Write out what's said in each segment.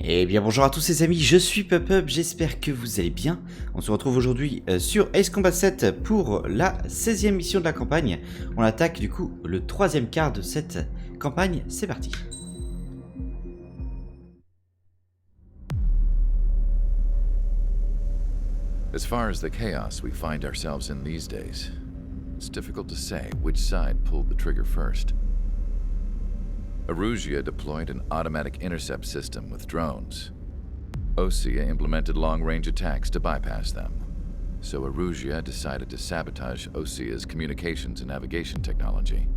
Eh bien bonjour à tous les amis, je suis peup-peup, j'espère que vous allez bien. On se retrouve aujourd'hui sur Ace Combat 7 pour la 16e mission de la campagne. On attaque du coup le 3e quart de cette campagne, c'est parti. As far as the chaos we find ourselves in these days, it's difficult to say which side pulled the trigger first. Erusia deployed an automatic intercept system with drones. Osea implemented long-range attacks to bypass them. So Erusia decided to sabotage Osea's communications and navigation technology.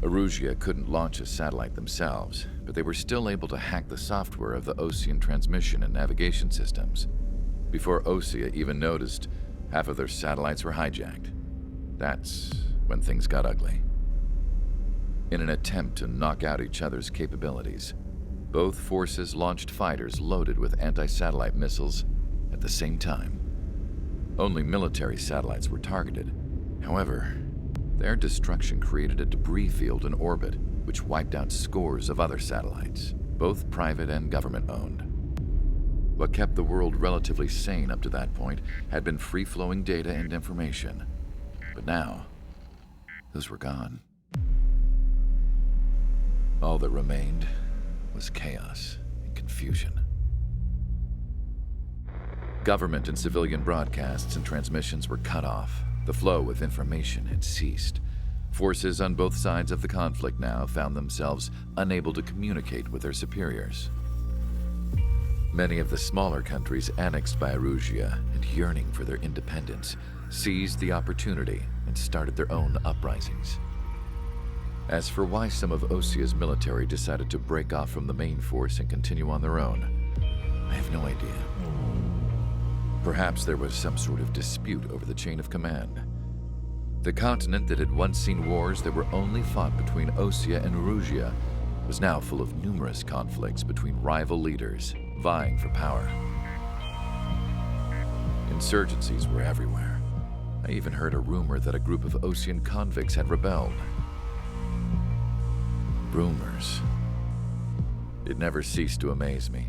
Erusia couldn't launch a satellite themselves, but they were still able to hack the software of the Osean transmission and navigation systems. Before Osea even noticed, half of their satellites were hijacked. That's when things got ugly. In an attempt to knock out each other's capabilities, both forces launched fighters loaded with anti-satellite missiles at the same time. Only military satellites were targeted. However, their destruction created a debris field in orbit, which wiped out scores of other satellites, both private and government-owned. What kept the world relatively sane up to that point had been free-flowing data and information. But now, those were gone. All that remained was chaos and confusion. Government and civilian broadcasts and transmissions were cut off. The flow of information had ceased. Forces on both sides of the conflict now found themselves unable to communicate with their superiors. Many of the smaller countries annexed by Erusia and yearning for their independence seized the opportunity and started their own uprisings. As for why some of Osea's military decided to break off from the main force and continue on their own, I have no idea. Perhaps there was some sort of dispute over the chain of command. The continent that had once seen wars that were only fought between Osea and Erusia was now full of numerous conflicts between rival leaders vying for power. Insurgencies were everywhere. I even heard a rumor that a group of Osean convicts had rebelled. Rumors. It never ceased to amaze me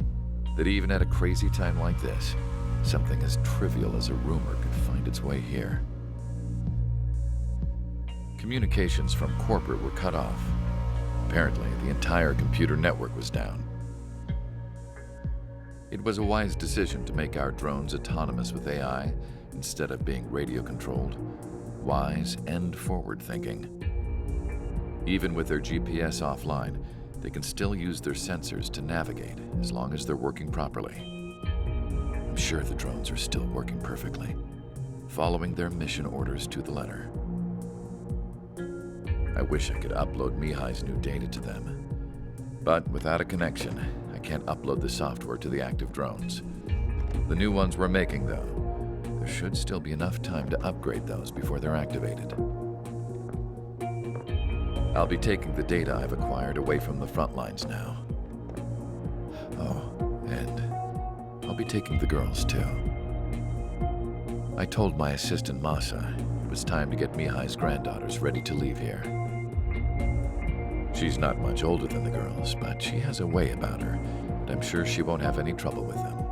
that even at a crazy time like this, something as trivial as a rumor could find its way here. Communications from corporate were cut off. Apparently, the entire computer network was down. It was a wise decision to make our drones autonomous with AI instead of being radio-controlled. Wise and forward-thinking. Even with their GPS offline, they can still use their sensors to navigate as long as they're working properly. I'm sure the drones are still working perfectly, following their mission orders to the letter. I wish I could upload Mihai's new data to them. But without a connection, I can't upload the software to the active drones. The new ones we're making, though, there should still be enough time to upgrade those before they're activated. I'll be taking the data I've acquired away from the front lines now. Oh, and I'll be taking the girls too. I told my assistant Masa it was time to get Mihai's granddaughters ready to leave here. She's not much older than the girls, but she has a way about her, and I'm sure she won't have any trouble with them.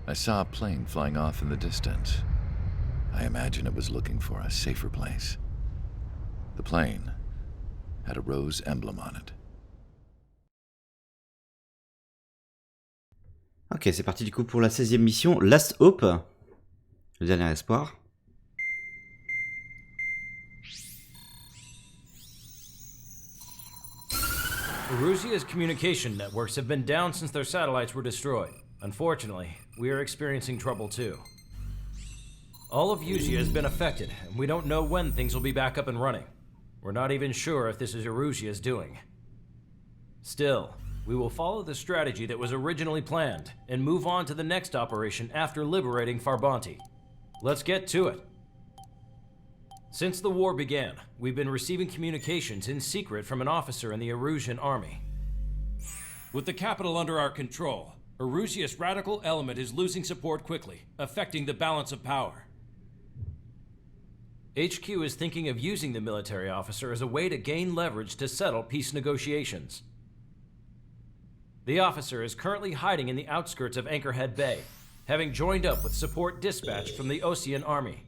I saw a plane flying off in the distance. I imagine it was looking for a safer place. The plane had a rose emblem on it. Ok, c'est parti du coup pour la 16e mission, Last Hope, le dernier espoir. Erusia's communication networks have been down since their satellites were destroyed. Unfortunately, we are experiencing trouble too. All of Usia has been affected, and we don't know when things will be back up and running. We're not even sure if this is Erusia's doing. Still, we will follow the strategy that was originally planned, and move on to the next operation after liberating Farbanti. Let's get to it. Since the war began, we've been receiving communications in secret from an officer in the Erusian army. With the capital under our control, Erusia's radical element is losing support quickly, affecting the balance of power. HQ is thinking of using the military officer as a way to gain leverage to settle peace negotiations. The officer is currently hiding in the outskirts of Anchorhead Bay, having joined up with support dispatch from the Ocean Army.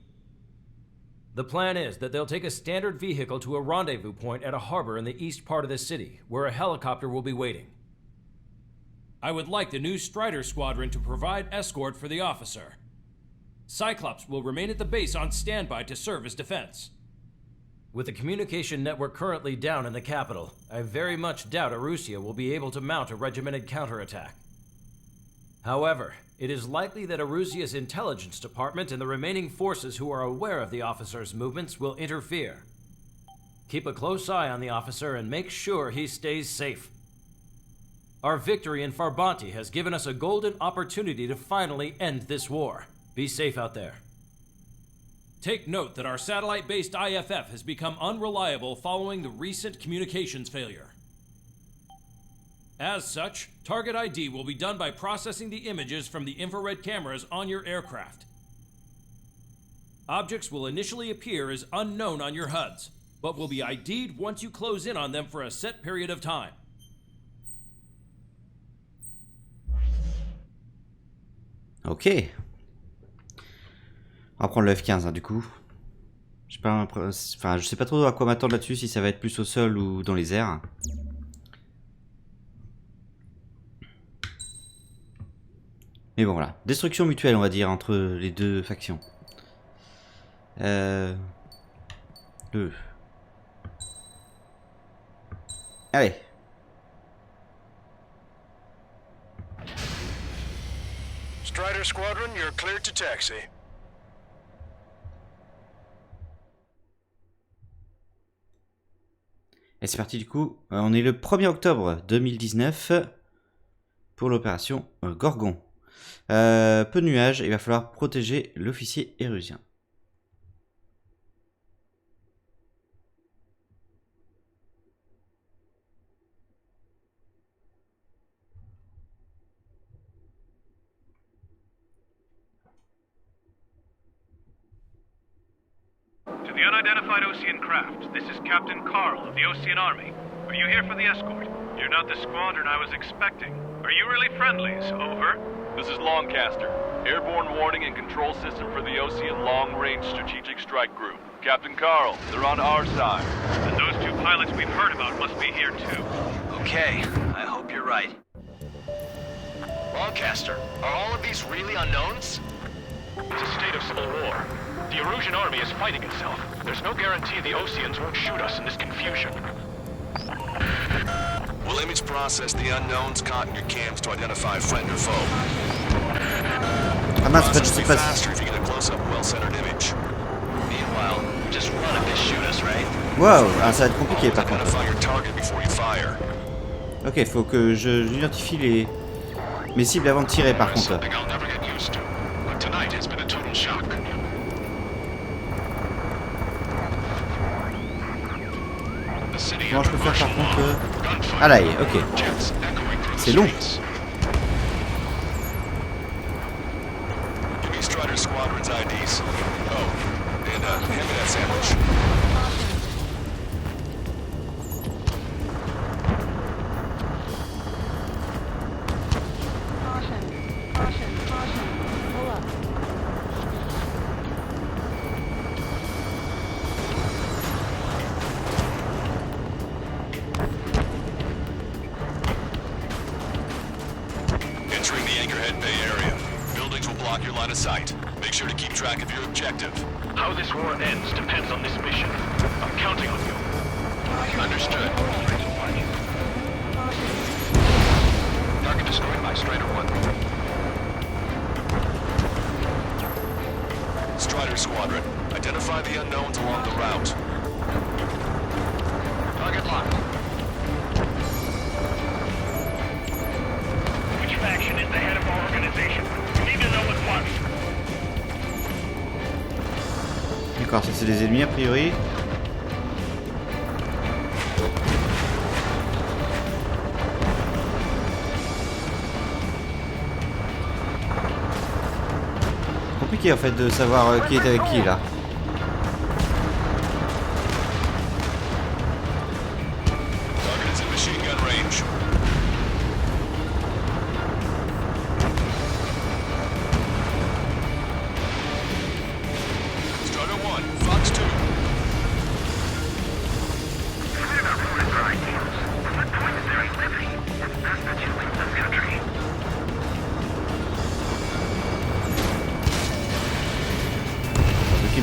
The plan is that they'll take a standard vehicle to a rendezvous point at a harbor in the east part of the city, where a helicopter will be waiting. I would like the new Strider Squadron to provide escort for the officer. Cyclops will remain at the base on standby to serve as defense. With the communication network currently down in the capital, I very much doubt Arusea will be able to mount a regimented counterattack. However, it is likely that Arusea's intelligence department and the remaining forces who are aware of the officer's movements will interfere. Keep a close eye on the officer and make sure he stays safe. Our victory in Farbanti has given us a golden opportunity to finally end this war. Be safe out there. Take note that our satellite-based IFF has become unreliable following the recent communications failure. As such, target ID will be done by processing the images from the infrared cameras on your aircraft. Objects will initially appear as unknown on your HUDs, but will be ID'd once you close in on them for a set period of time. Ok. On va prendre le F15 hein, du coup. Je sais pas trop à quoi m'attendre là-dessus, si ça va être plus au sol ou dans les airs. Mais bon voilà, destruction mutuelle on va dire entre les deux factions. Allez. Strider Squadron, you're cleared to taxi. Et c'est parti du coup, on est le 1er octobre 2019 pour l'opération Gorgon. Peu de nuages, il va falloir protéger l'officier érusien. To the unidentified Ocean craft, this is Captain Carl of the Ocean Army. Are you here for the escort? You're not the squadron I was expecting. Are you really friendlies? Over. This is Lancaster. Airborne warning and control system for the Ocean Long-Range Strategic Strike Group. Captain Carl, they're on our side. And those two pilots we've heard about must be here too. Okay, I hope you're right. Lancaster, are all of these really unknowns? It's a state of civil war. The Erusian army is fighting itself. There's no guarantee the Oceans won't shoot us in this confusion. We'll image process the unknowns caught in your cams to identify friend or foe. Ah mince, Process je will sais be pas. faster if you get a close-up, well-centered image. Meanwhile, just run if they shoot us, right? Waouh, ah, ça va être compliqué par contre. Identify your target before you fire. Ok, faut que j'identifie mes cibles avant de tirer par contre. Something I'll never get used to. But tonight has been a total shock. Comment je peux faire par contre Ah là, ok. C'est long. Give me Strider Squadron's IDs. Oh, and hand me that sandwich. Entering the Anchorhead Bay area. Buildings will block your line of sight. Make sure to keep track of your objective. How this war ends depends on this mission. I'm counting on you. Understood. Target destroyed by Strider 1. Strider Squadron, identify the unknowns along the route. Target locked. Which faction is the head of our organization? We need to know at once. D'accord, ça c'est des ennemis a priori. Compliqué en fait de savoir qui est avec qui là.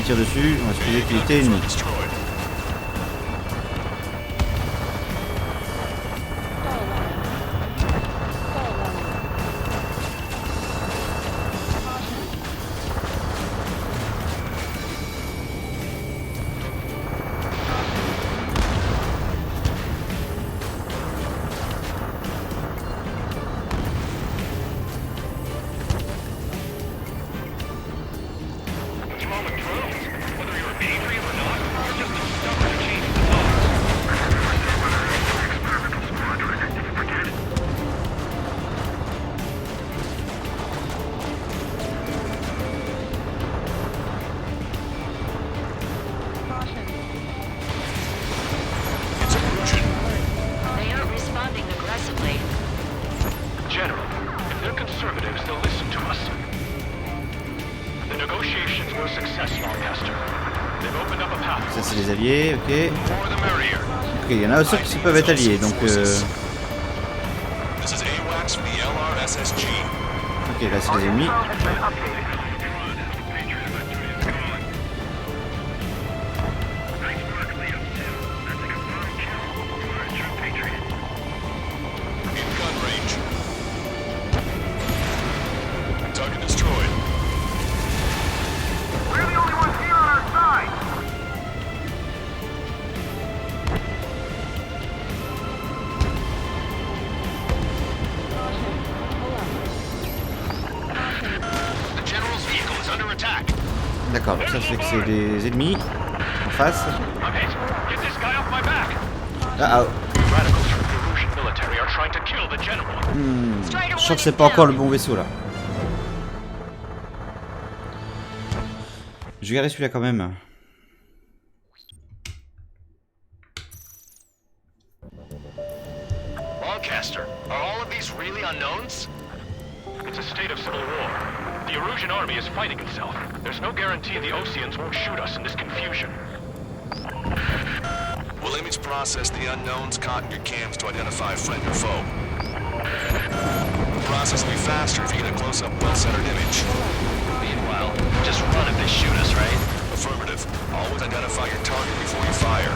me tire dessus, on va supposer qu'il était ennemi. Ça c'est les alliés, ok. Ok, il y en a aussi qui peuvent être alliés, donc Ok, là c'est les ennemis. D'accord, ça fait que c'est des ennemis en face. Ah ah. Je sens que c'est pas encore le bon vaisseau là. Je vais garder celui-là quand même. Lancaster, are all of these really unknowns? It's a state of civil war. The Erusian army is fighting itself. There's no guarantee the Oseans won't shoot us in this confusion. We'll image process the unknowns caught in your cams to identify friend or foe. The process will be faster if you get a close-up, well-centered image. Meanwhile, just run if they shoot us, right? Affirmative. Always identify your target before you fire.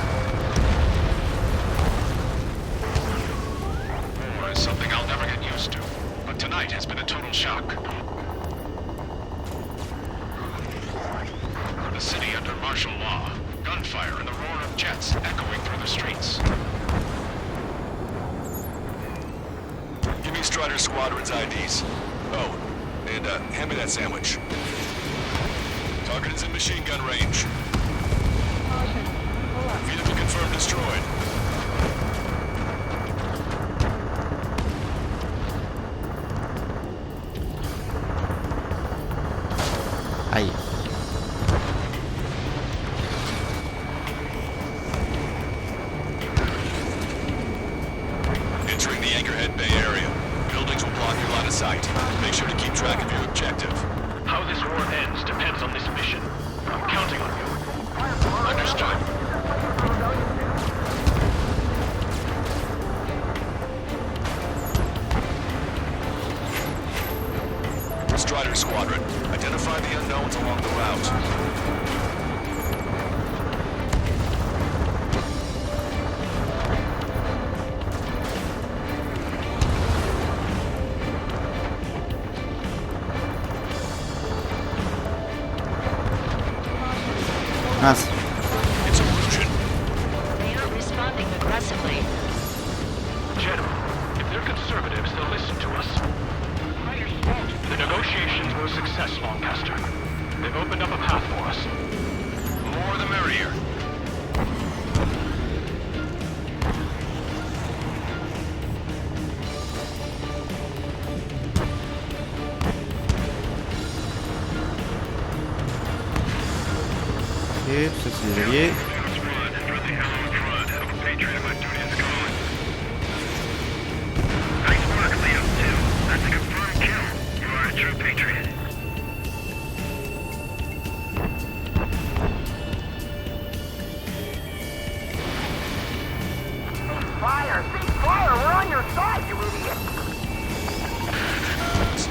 War is something I'll never get used to, but tonight has been a total shock. The city under martial law, gunfire and the roar of jets echoing through the streets. Give me Strider Squadron's IDs. Oh, and hand me that sandwich. Target is in machine gun range. Vehicle confirmed destroyed. Aïe. Entering the Anchorhead Bay area. Buildings will block your line of sight. Make sure to keep track of your objective. How this war ends depends on this mission. I'm counting on you. Understood. Strider Squadron, identify the unknowns along the route. Mince. It's Erusian. They are responding aggressively. General, if they're conservatives, they'll listen to us. The negotiations were a success, Lancaster. They've opened up a path for us. More the merrier. Ok, tout ça c'est des alliés.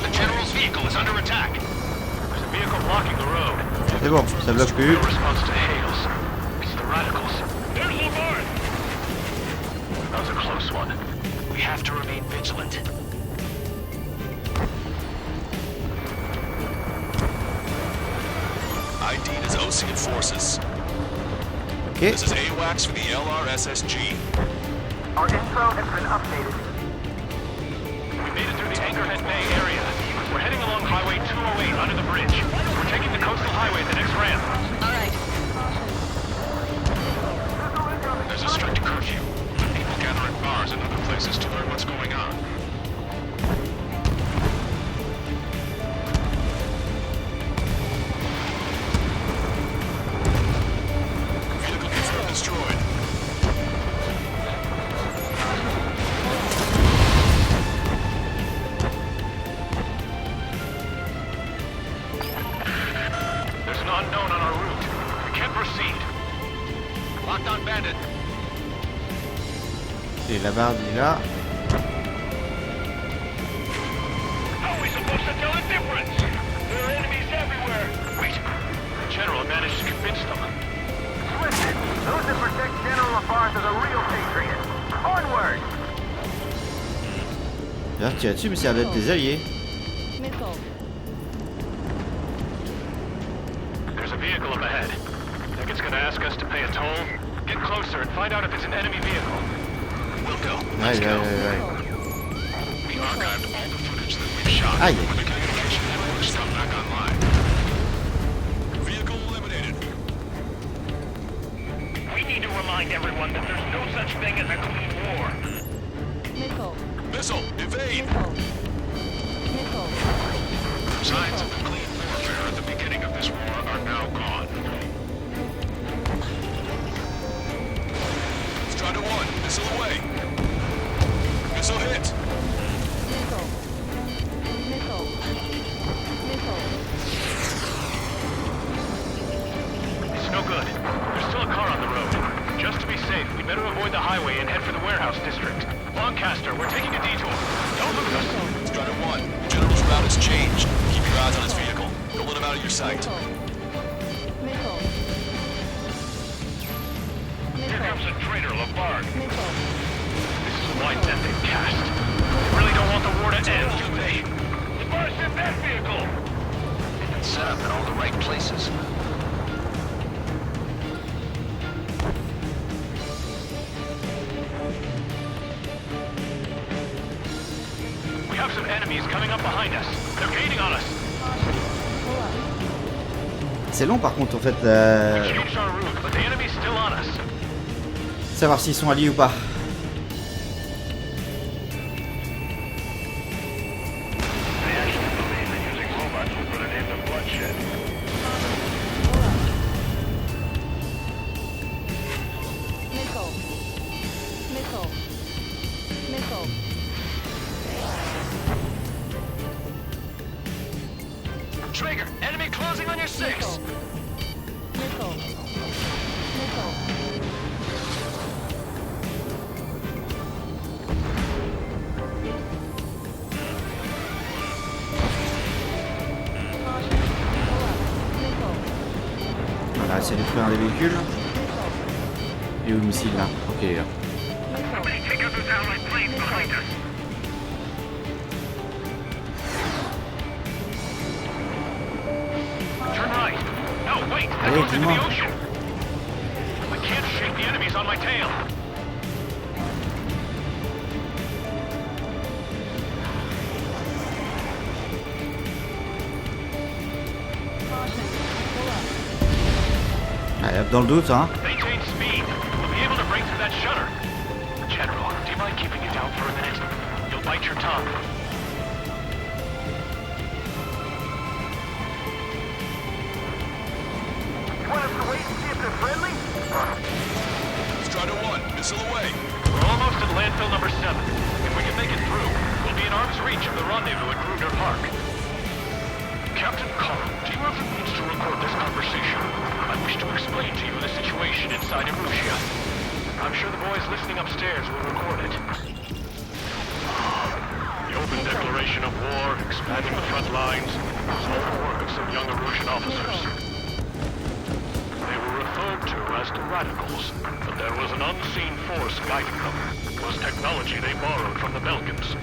The General's vehicle is under attack. There's a vehicle blocking the road. C'est bon, ça bloque plus. No response to hails. It's the radicals. There's Lamar! That was a close one. We have to remain vigilant. ID'd as Ocean forces. Ok. This is AWACS for the LRSSG. Our info has been updated. We made it through the Anchorhead Bay area. We're heading along Highway 208 under the bridge. We're taking the coastal highway at the next ramp. All right. There's a strict curfew. People gather at bars and other places to learn what's going on. Vehicle confirmed destroyed. There's an unknown on our route. We can't proceed. Locked on bandit. Et la barre est là. How are we supposed to tell the difference? There are enemies everywhere. Wait. The General managed to convince them. Listen, those that protect General Lafarge are the real patriots. Onward! J'ai l'air de tirer dessus, mais ça a l'air d'être des alliés. There's a vehicle up ahead. Think it's gonna ask us to pay a toll? Get closer and find out if it's an enemy vehicle. We'll go. Aïe, aïe, aïe, aïe. We archived all the footage that we've shot. Aïe. When the communication networks come back online. Vehicle eliminated. We need to remind everyone that there's no such thing as a clean war. Missile, evade! Signs of the clean warfare at the beginning of this war are now gone. Strider 1, missile away. Missile hit. It's no good. There's still a car on the road. Just to be safe, we better avoid the highway and head for the warehouse district. Lancaster, we're taking a detour. Don't lose us. Strider 1, the General's route has changed. Keep your eyes on his vehicle. Don't let him out of your sight. Here comes the traitor, Lafarge. This is a wide net they've cast. They really don't want the war to end, do they? Lafarge in that vehicle! They've been set up in all the right places. We have some enemies coming up behind us. They're gaining on us. C'est long par contre en fait. We changed our route, but the enemy's still on us. Savoir s'ils sont alliés ou pas. They actually believe that using robots will put an end to bloodshed. Trigger, enemy closing on your 6. On va essayer de détruire un des véhicules. Et où le missile là? Ok, là. Somebody take out those allied planes behind us. Turn right. No, wait. That Allez, goes into dis-moi. the ocean. I can't shake the enemies on my tail. Allez, hop, dans le doute, hein. Maintain speed. We'll be able to break through that shutter. General, do you mind keeping it down for a minute? You'll bite your tongue. You want us to wait and see if they're friendly? Strider 1, missile away. We're almost at landfill number 7. If we can make it through, we'll be in arm's reach of the rendezvous at Kruger Park. Captain Carl, do you have the means to record this conversation? I wish to explain to you the situation inside Erusia. I'm sure the boys listening upstairs will record it. The open declaration of war, expanding the front lines, was all the work of some young Erusian officers. to as radicals, but there was an unseen force guiding them. It was technology they borrowed from the Belkans.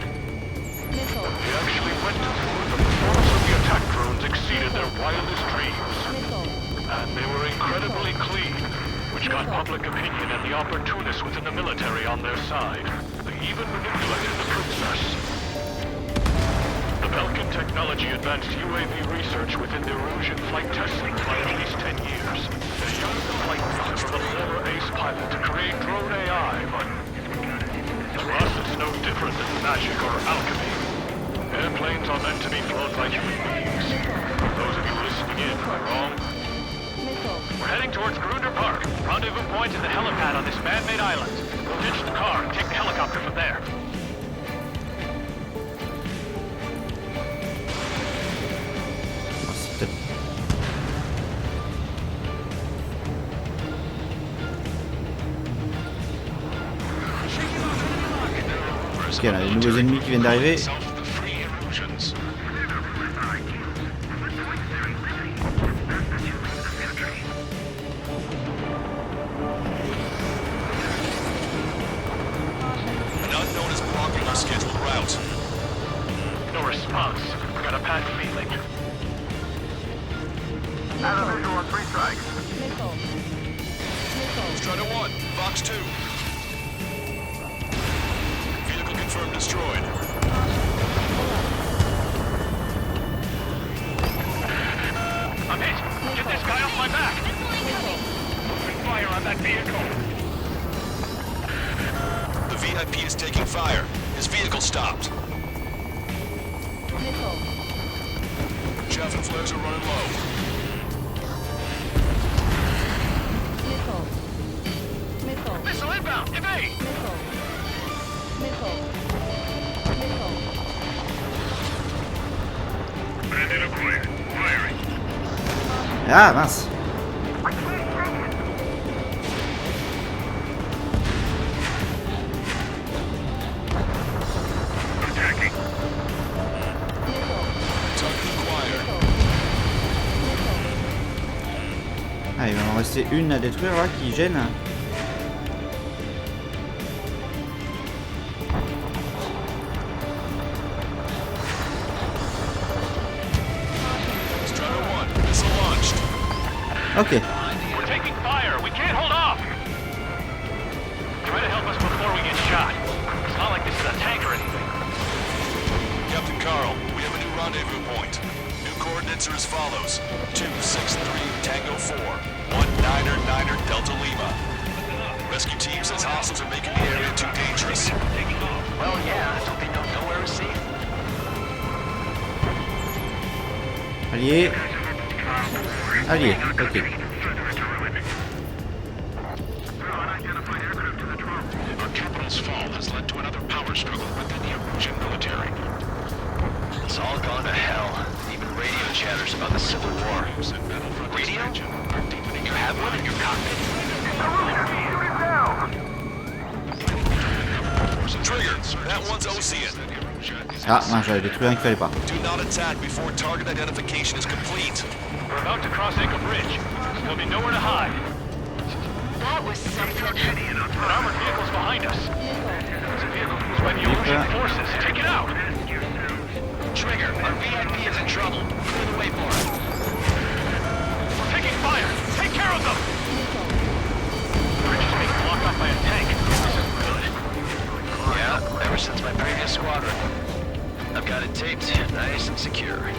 They actually went to war. The performance of the attack drones exceeded their wildest dreams. And they were incredibly clean, which got public opinion and the opportunists within the military on their side. They even manipulated the princess. The Belkan technology advanced UAV research within the Erusian flight testing by at least 10 years. They used the flight knowledge from a former ace pilot to create drone AI, but to us it's no different than magic or alchemy. Airplanes are meant to be flown by human beings. For those of you listening in, am I wrong? We're heading towards Grunder Park. Rendezvous point is the helipad on this man-made island. We'll ditch the car and take the helicopter from there. Ok, on a des nouveaux ennemis qui viennent d'arriver. No response. Got a bad feeling. Have a visual on 3 strikes. Strider 1, Fox 2. Vehicle confirmed destroyed. I'm hit. Get this guy off my back. Open fire on that vehicle. The VIP is taking fire. His vehicle stopped. Chaff and flares are running low. Missile inbound. Evade. Bandit acquired. Firing. Ah mince. Attacking. Target acquired. Ah, il va en rester une à détruire là qui gêne. Strider 1, missile launched. Ok. We're taking fire. We can't hold off. Try to help us before we get shot. It's not like this is a tank or anything. Captain Carl, we have a new rendezvous point. New coordinates are as follows. 263 Tango 4, 19er Delta Lima. Rescue team says hostiles are making the area too dangerous. Well, yeah, don't they know nowhere is safe? Allié. Allié. Ok. Our capital's fall has led to another power struggle within the Erusian military. It's all gone to hell. Even radio chatters about the Civil War. Radio? You have one in your cockpit? Shoot it down! Trigger, that one's Ocean. Ah mince, j'avais détruit un qu'il fallait pas. Do not attack before target identification is complete. We're about to cross Acre Bridge. There'll be nowhere to hide. That was something. An armored vehicle's behind us. It's a vehicle used by the Erusian forces. Take it out. Trigger, our VIP is in trouble. Clear the way for it. We're taking fire. Take care of them. We're just being blocked off by a tank. This isn't good. Yeah, ever since my previous squadron. I've got it taped, nice and secure. We're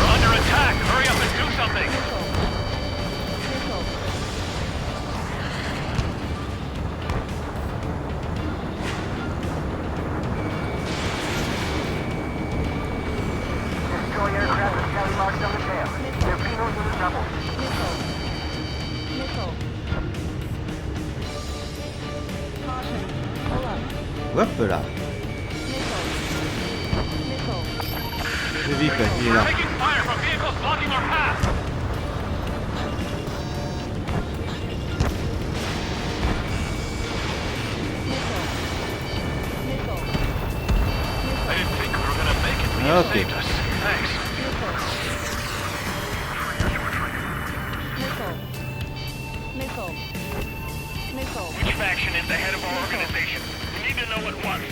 under attack. Hurry up and do something. Destroy aircraft with tally marks on the tail. Their Beetles in the double. Hop là. Je vis quoi, il est là. We're taking fire from vehicles blocking our path. I didn't think we were gonna make it Ok. Which faction is the head of our organization? We need to know at once.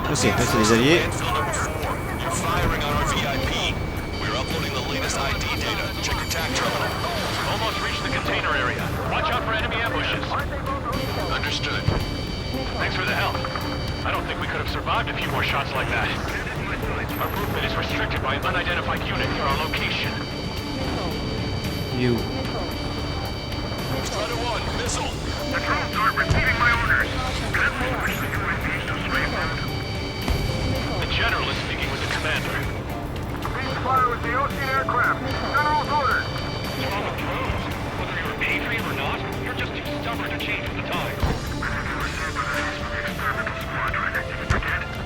Ok, là c'est les alliés. Landfill number 4. You're firing on our VIP. We're uploading the latest ID data. Check your TAC terminal. Almost reached the container area. Watch out for enemy ambushes. Understood. Thanks for the help. I don't think we could have survived a few more shots like that. Our movement is restricted by an unidentified unit near our location. You. Strider 1, missile. The drones aren't receiving my orders. The general is speaking with the commander. Ceasefire with the ocean aircraft. General's orders. What's wrong with drones? Whether you're a patriot or not, you're just too stubborn to change with the times.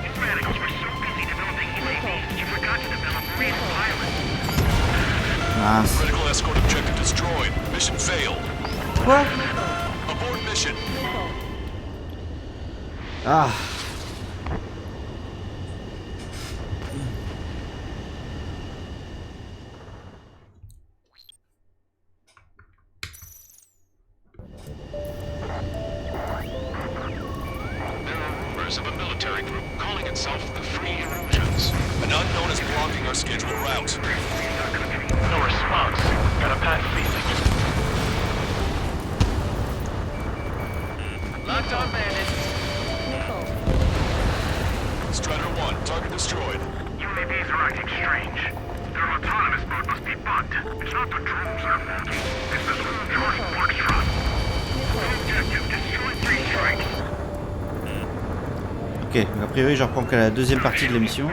These radicals were so busy developing UAVs, you forgot to develop real pilots. Mince. Critical escort objective destroyed. Mission failed. Quoi? Abort mission. Ah. Of a military group calling itself the Free Erosions. An unknown is blocking our scheduled route. No response. Got a bad feeling. Locked on bandit. Strider 1, target destroyed. UAVs are acting strange. Their autonomous mode must be bugged. It's not the drones that are faulty. It's the school Charlie Foxtrot. Objective, destroy 3 strikes. Ok, a priori je reprends que la deuxième partie de l'émission.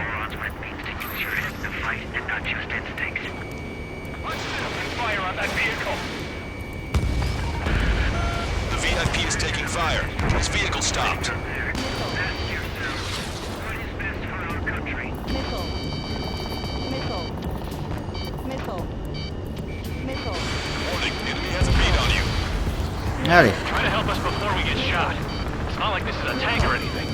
The VIP is taking fire. His vehicle stopped. Warning, enemy has a bead on you. Allez. Try to help us before we get shot. It's not like this is a tank or anything.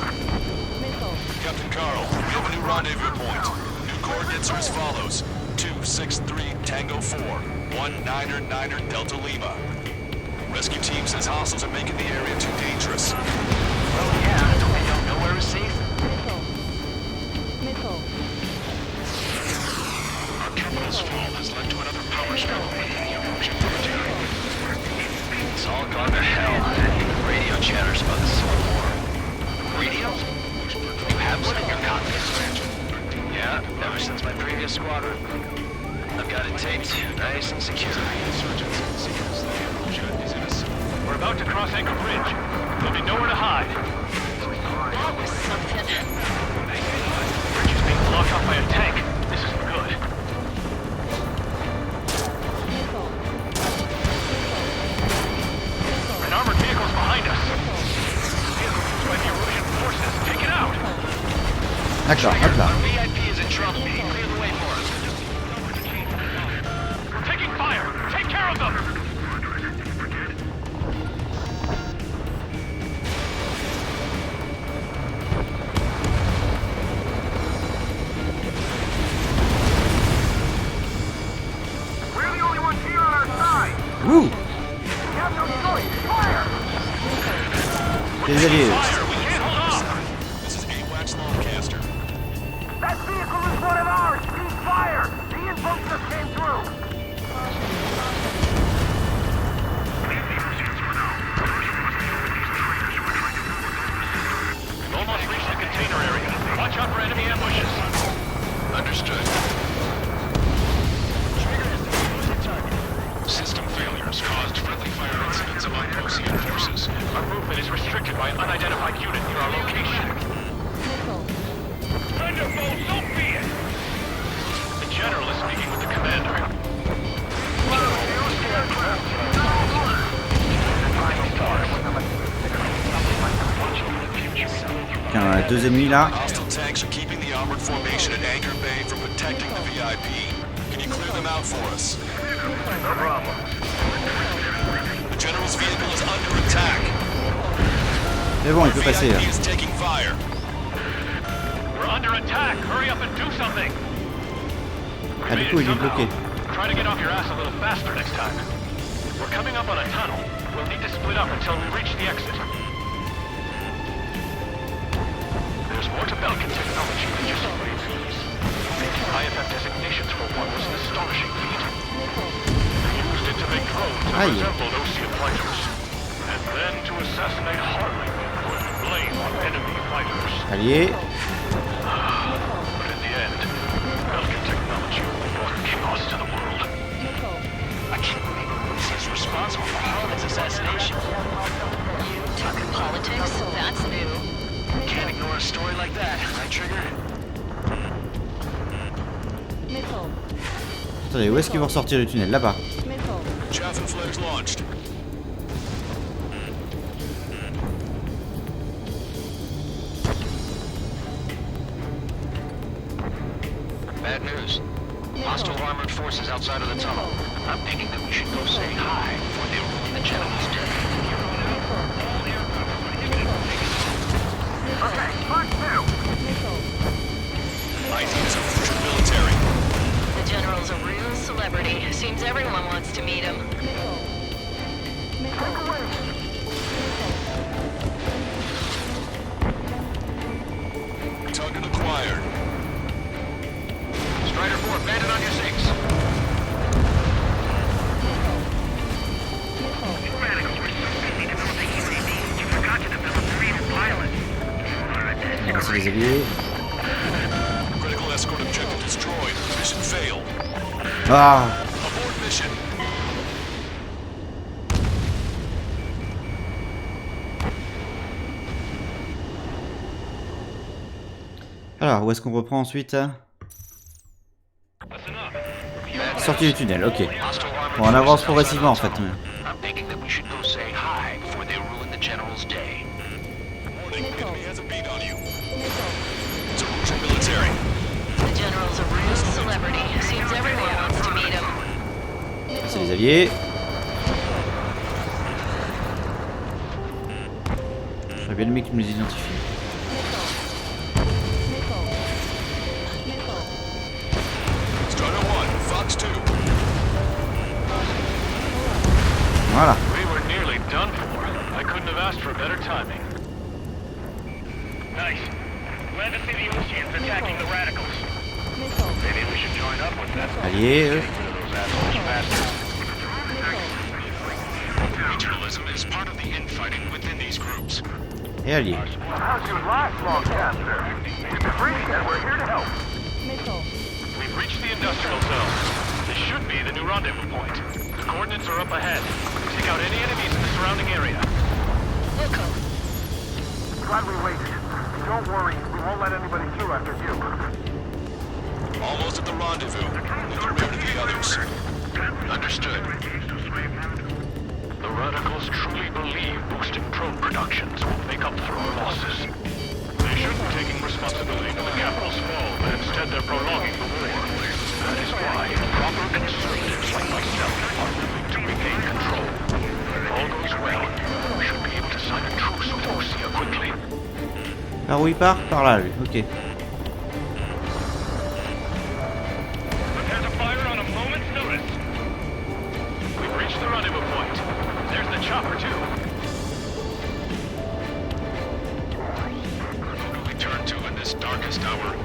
Captain Carl, we have a new rendezvous point. New coordinates are as follows. 263 Tango 4, 1999 Delta Lima. Rescue team says hostiles are making the area too dangerous. Oh yeah, we don't know where we're safe. Our capital's fall has led to another power struggle within the erosion military. It's all gone to hell. Even radio chatters about the Civil War. Radio? You have one in your cockpit? Yeah, ever since my previous squadron. I've got it taped, nice and secure. We're about to cross Anchor Bridge. There'll be nowhere to hide. That was something. Bridge is being blocked off by a tank. This isn't good. An armored vehicle's behind us. Vehicle used by the erosion forces. Take it out. D'accord, hop là. Our VIP is in trouble. Clear the way for us. We're taking fire. Take care of them. We're the only ones here on our side. Wouh. We have no choice. Fire! Les alliés. Fire. We can't hold on. This is AWACS Lancaster. That vehicle is one of ours. Cease fire. The info just came through. We've almost reached the container area. Watch out for enemy ambushes. Understood. System failures caused friendly fire incidents among Ocean forces. Our movement is restricted by an unidentified unit near our location. Thunderbolt, so be it! The general is speaking with the commander. Tiens, on a 2 ennemis là. Hostile tanks are keeping the armored formation at Anchor Bay from protecting the VIP. Can you clear them out for us? No problem. General's vehicle is under attack. Mais bon, il peut passer. VIP is taking fire. We're under attack. Hurry up and do something. Ah, du coup, il est bloqué. Try to get off your ass a little faster next time. We're coming up on a tunnel. We'll need to split up until we reach the exit. There's more to Belkin technology than just UAVs. Making IFF designations for one was an astonishing feat. They used it to make drones that resembled Ocean fighters. And then to assassinate Harley, put blame on enemy fighters. Allié. But in the end, Belkin technology brought chaos to the world. I can't believe Lucy's responsible for Harlan's assassination. Talking politics? That's new. Can't ignore a story like that, right, Trigger? Attendez, où est-ce qu'ils vont sortir du tunnel? Là-bas. Chaffin flares launched. Bad news. Hostile armored forces outside of the tunnel. I'm thinking that we should go say hi before they ruin the gentleman's day. Okay, part two. Ideas of future military. The general's a real celebrity. Seems everyone wants to meet him. Target acquired. Strider 4, bandit on your six. On va se les allier. Critical escort objective destroyed. Mission failed. Ah! Abort mission. Alors, où est-ce qu'on reprend ensuite? Sortie du tunnel, ok. Bon, on avance progressivement en fait. I'm thinking that we should go say hi before they ruin the general's day. Warning, enemy has a beat on you. It's a future military. The general's a real celebrity. Seems everyone wants to meet him. C'est les alliés. J'aurais bien aimé qu'ils me les identifient. Strider 1, Fox 2. Voilà. We were nearly done for. I couldn't have asked for better timing. Nice. Glad to see the Oceans attacking the radicals. Maybe we should join up with them. Alliés, eux. Those assholes faster. Regionalism is part of the infighting within these groups. Et alliés. How's your life, Longcaster? It's free and we're here to help. We've reached the industrial zone. This should be the new rendezvous point. The coordinates are up ahead. Take out any enemies in the surrounding area. Wilco. Glad we waited. Don't worry, we won't let anybody through after you. Almost at the rendezvous. Need to repair to the others. Understood. The radicals truly believe boosting drone productions will make up for our losses. They shouldn't be taking responsibility for the capital's fall, but instead they're prolonging the war. That is why proper conservatives like myself are moving to regain control. If all goes well, we should be able to sign a truce with Osea quickly. Par où il part? Par là, lui. Ok. Prepare to fire on a moment's notice. We've reached the rendezvous point. There's the chopper, too. Who do we turn to in this darkest hour?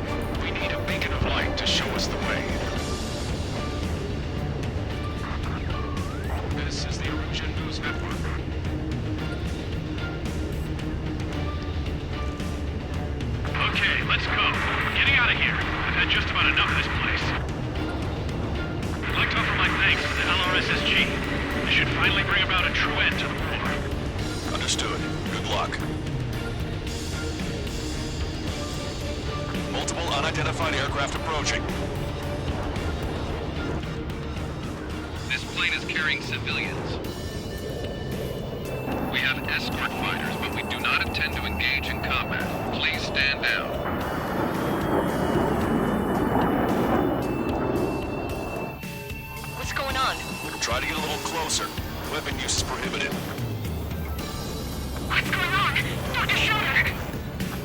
We need a beacon of light to show us the way. This is the Erosion News Network. Okay, let's go. We're getting out of here. I've had just about enough of this place. I'd like to offer my thanks to the LRSSG. This should finally bring about a true end to the war. Understood. Good luck. Multiple unidentified aircraft approaching. This plane is carrying civilians. We have escort fighters, but we do not intend to engage in combat. Please stand down. What's going on? Try to get a little closer. Weapon use is prohibited. What's going on? Dr. Schroeder!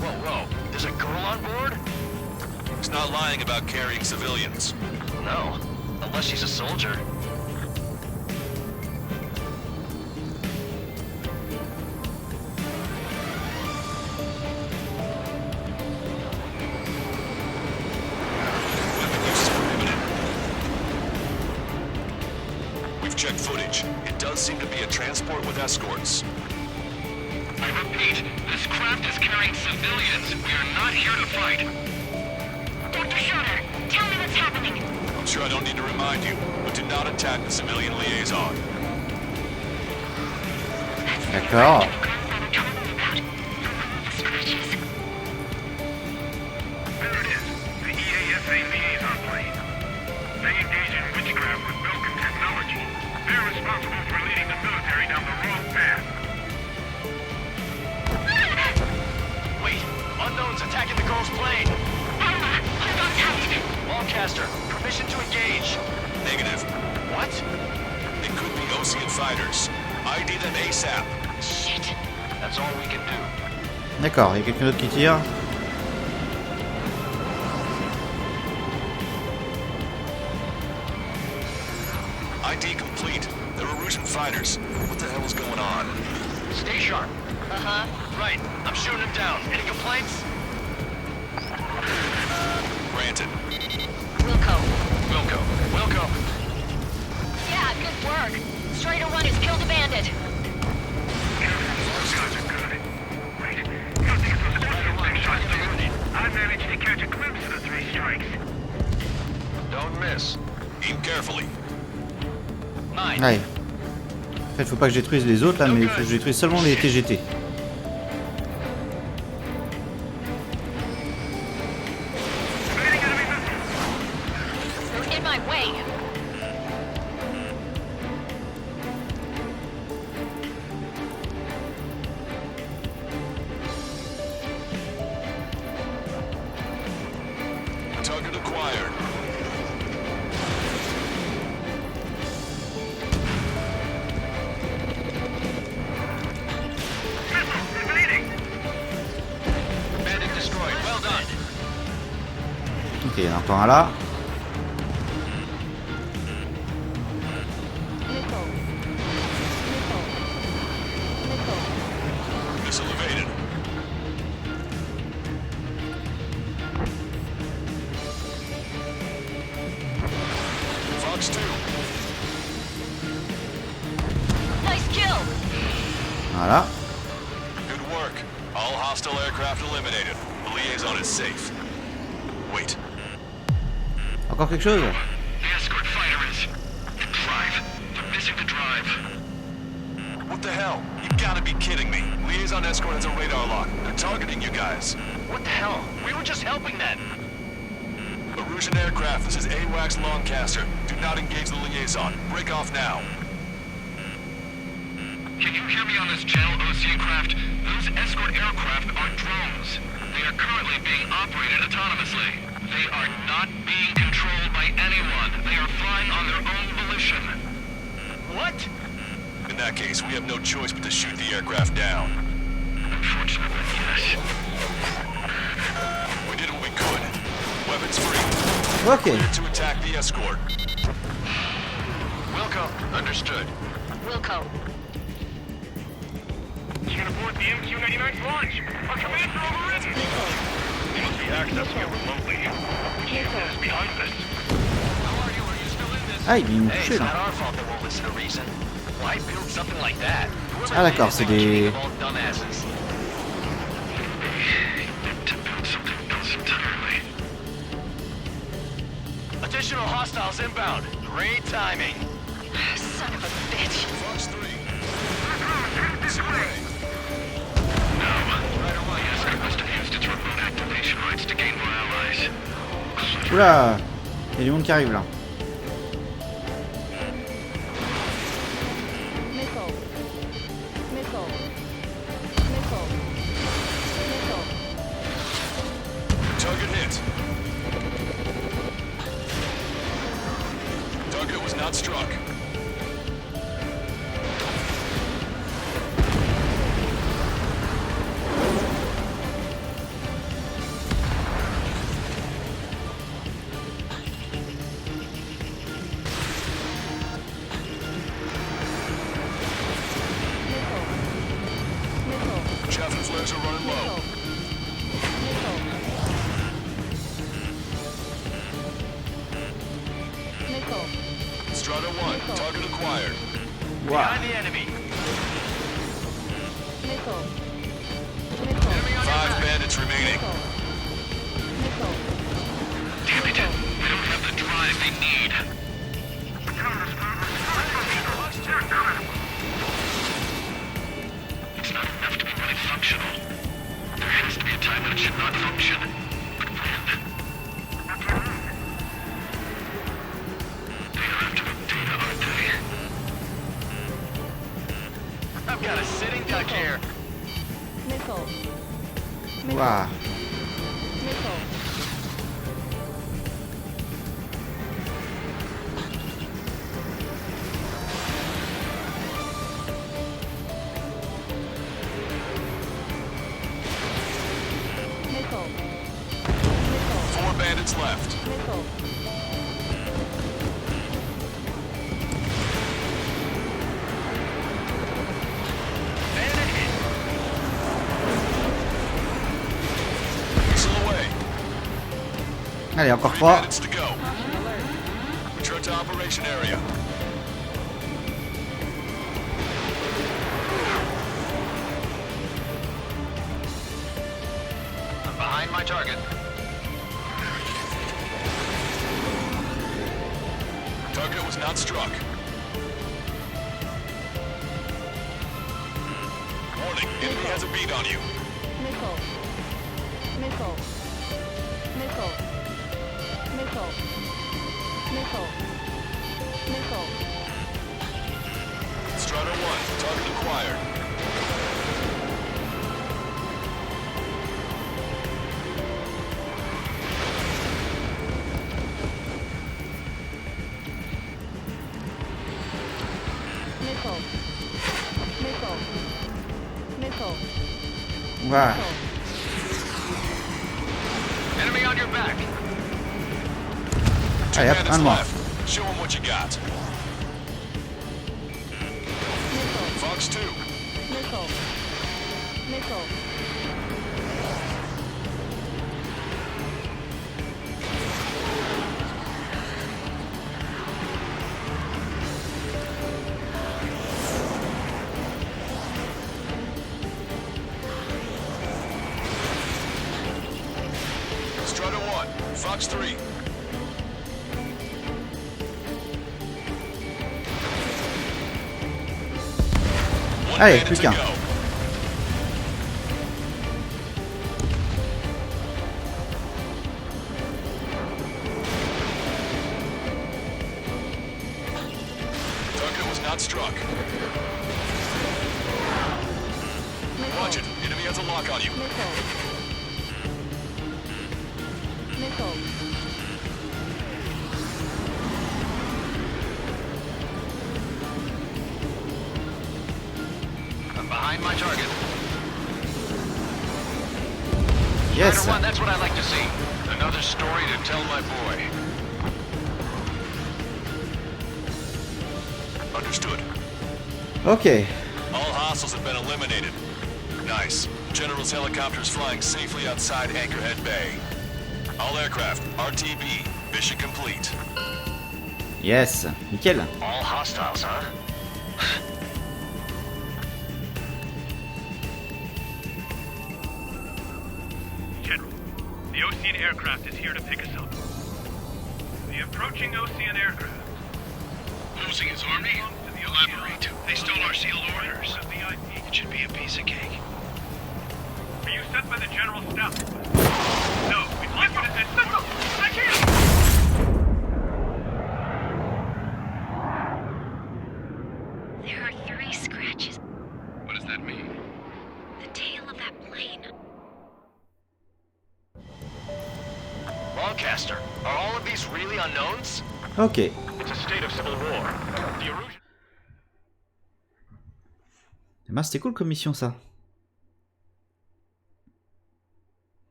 Whoa, whoa. There's a girl on board? He's not lying about carrying civilians. No. Unless she's a soldier. Weapon use is prohibited. We've checked footage. It does seem to be a transport with escorts. I repeat, this craft is carrying civilians. We are not here to fight. Dr. Schroeder, tell me what's happening. I'm sure I don't need to remind you, but do not attack the civilian liaison. D'accord. There it is, the EASA liaison plane. They engage in witchcraft with Belkin technology. They're responsible for leading the military down the wrong path. Wait, unknowns attacking the girl's plane. Alma, hold on tight. Lancaster, permission to engage. Negative. What? It could be Ocean fighters. ID them ASAP. Shit. That's all we can do. D'accord, il y a quelqu'un d'autre qui tire. ID complete. They're Erusian fighters. What the hell is going on? Stay sharp. Uh-huh. Right, I'm shooting him down. Any complaints? Granted. Wilco. Wilco. Yeah, good work. Straighter one has killed a bandit. Those guys are good. Wait, you think it's those big shots too? I managed to catch a glimpse of the three strikes. Don't miss. Aim carefully. 9. Ouais. En fait, faut pas que je détruise les autres là, mais il faut que je détruise seulement les TGT. They're in my way. Target acquired. Bandit destroyed. Well done. Ok, il y en a encore un là. Missile evaded. Fox 2. Nice kill. Voilà. Good work. All hostile aircraft eliminated. The liaison is safe. Wait. Encore quelque chose? The escort fighter is... drive. They're missing the drive. What the hell? You gotta be kidding me. Liaison escort has a radar lock. They're targeting you guys. What the hell? We were just helping them. Erusian aircraft, this is AWACS Lancaster. Do not engage the liaison. Break off now. Can you hear me on this channel, Ocean craft? Those escort aircraft are drones. They are currently being operated autonomously. They are not being controlled by anyone. They are flying on their own volition. What? In that case, we have no choice but to shoot the aircraft down. Unfortunately, yes. We did what we could. Weapons free. Ok. Clear to attack the escort. Wilco. Understood. Wilco. You can abort the MQ-99's launch. Our commands are overridden. We must be accessing it remotely. We can't let us behind this. How are you? Are you still in this? Ah, ils m'ont Hey, touché it's not là. our fault they won't listen to reason. Why build something like that? Ah d'accord, c'est des... Dumbasses. To build something else entirely. Additional hostiles inbound. Great timing. Son of a bitch. Fox 3. This way. No. Right away, escort must have used its remote activation rights to gain more allies. Oula, il y a du monde qui arrive là. Target hit. Target was not struck. acquired. Behind the enemy. Nickel. Nickel. 5 bandits remaining. Nickel. Damn it. We don't have the drive they need. It's not enough to be really functional. There has to be a time when it should not function. But when? They are after the data, aren't they? I've got a sitting duck here. Nickel. Waouh. Nickel. Nickel. 4 bandits left. Nickel. Bandit hit. Missile away. Allez, encore 3 3. bandits to go. Return to operation area. I'm behind my target. Target was not struck. Warning, enemy has a beat on you. Nickel. Nickel. Nickel. Nickel. Nickel. Nickel. Strider 1, target acquired. Nickel. Nickel. Nickel. Waouh. Enemy on your back. 2 Allez, hop, bandits un de moins. left. Show them what you got. Nickel. Fox 2. Nickel. Nickel. Strider 1, Fox 3. One Allez, bandit plus to qu'un. go. Target was not struck. Watch it. Enemy has a lock on you. Nickel. Nickel. I'm behind my target. Yes. Strider 1, that's what I like to see. Another story to tell my boy. Understood. Ok. All hostiles have been eliminated. Nice. General's helicopter is flying safely outside Anchorhead Bay. All aircraft, RTB, mission complete. Yes. Nickel. All hostiles, huh? General, the Ocean aircraft is here to pick us up. The approaching Ocean aircraft. Losing his army? Elaborate. They stole our sealed orders. The VIP. It should be a piece of cake. Were you sent by the General Staff? No, we'd like you to send... No, I can't! There are 3 scratches. What does that mean? The tail of that plane. Lancaster, are all of these really unknowns? Ok. It's a state of civil war. The erosion... Eh ben, c'était cool comme mission ça.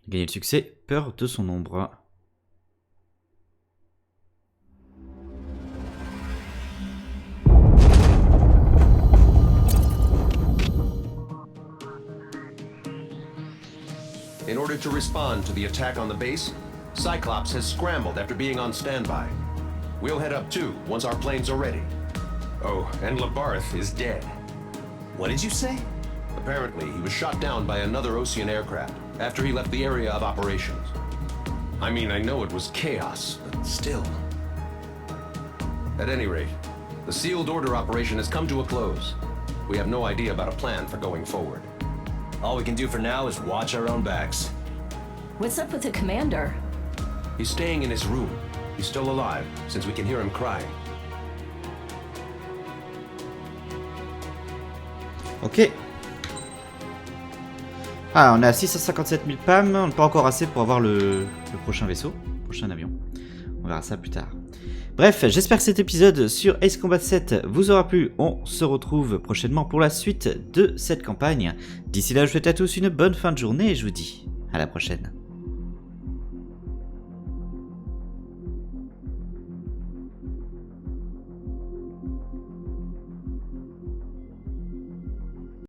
Gagner le succès, peur de son ombre. In order ordered to respond to the attack on the base, Cyclops has scrambled after being on standby. We'll head up too, once our planes are ready. Oh, and Labarth is dead. What did you say? Apparently, he was shot down by another Ocean aircraft after he left the area of operations. I mean, I know it was chaos, but still. At any rate, the sealed order operation has come to a close. We have no idea about a plan for going forward. All we can do for now is watch our own backs. What's up with the commander? He's staying in his room. He's still alive, since we can hear him crying. Ok. Ah, on est à 657 000 PAM, on n'est pas encore assez pour avoir le prochain vaisseau, le prochain avion. On verra ça plus tard. Bref, j'espère que cet épisode sur Ace Combat 7 vous aura plu. On se retrouve prochainement pour la suite de cette campagne. D'ici là, je vous souhaite à tous une bonne fin de journée et je vous dis à la prochaine.